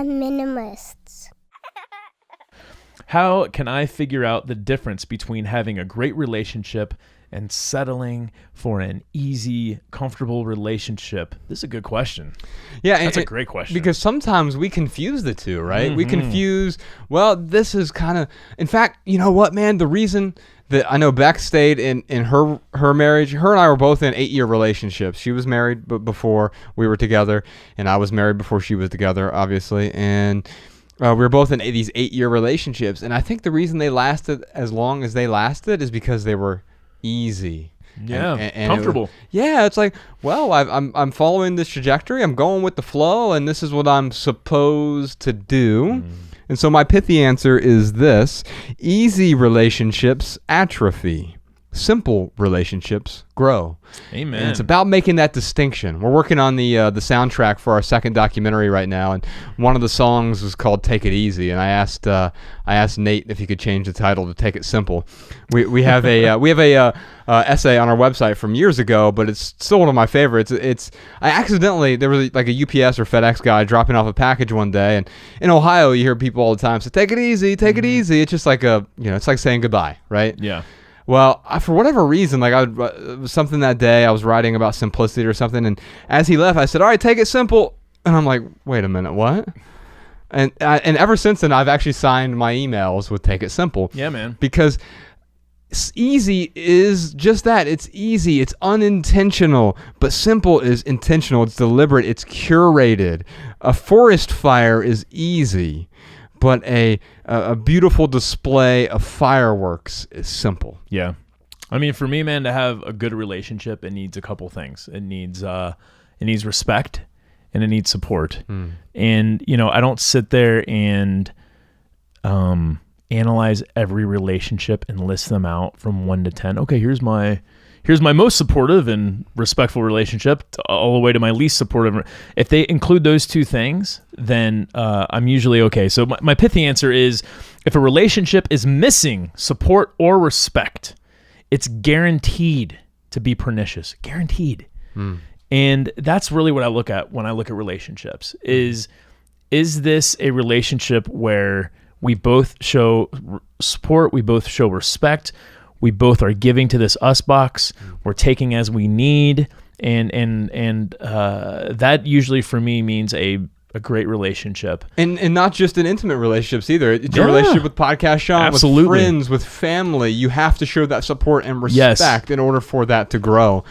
Minimalists. How can I figure out the difference between having a great relationship and settling for an easy, comfortable relationship? This is a good question. Yeah, that's a great question. Because sometimes we confuse the two, right? Mm-hmm. We confuse, well, this is kind of, in fact, you know what, man? The reason that I know Beck stayed in her marriage, her and I were both in 8-year relationships. She was married before we were together, and I was married before she was together, obviously. And we were both in these 8-year relationships. And I think the reason they lasted as long as they lasted is because they were easy. Yeah, and comfortable. It's like, well, I'm following this trajectory. I'm going with the flow, and this is what I'm supposed to do. And so my pithy answer is this: easy relationships atrophy. Simple relationships grow. Amen. And it's about making that distinction. We're working on the soundtrack for our second documentary right now, and one of the songs was called "Take It Easy." And I asked Nate if he could change the title to "Take It Simple." We have a essay on our website from years ago, but it's still one of my favorites. I accidentally, there was like a UPS or FedEx guy dropping off a package one day, and in Ohio you hear people all the time say, "Take it easy, take it easy." It's just like it's like saying goodbye, right? Yeah. Well, for whatever reason, it was something that day, I was writing about simplicity or something, and as he left, I said, "All right, take it simple." And I'm like, wait a minute, what? And ever since then, I've actually signed my emails with "Take It Simple." Yeah, man. Because easy is just that. It's easy. It's unintentional. But simple is intentional. It's deliberate. It's curated. A forest fire is easy, but a beautiful display of fireworks is simple. Yeah. I mean, for me, man, to have a good relationship, it needs a couple things. It needs respect, and it needs support. And, I don't sit there and analyze every relationship and list them out from 1 to 10. Okay, here's my most supportive and respectful relationship all the way to my least supportive. If they include those two things, then I'm usually okay. So my pithy answer is, if a relationship is missing support or respect, it's guaranteed to be pernicious. Guaranteed. And that's really what I look at when I look at relationships. Is this a relationship where we both show support, we both show respect, we both are giving to this us box, we're taking as we need, and that usually for me means a great relationship. And not just in intimate relationships either. It's your relationship with Podcast Sean, absolutely, with friends, with family. You have to show that support and respect in order for that to grow.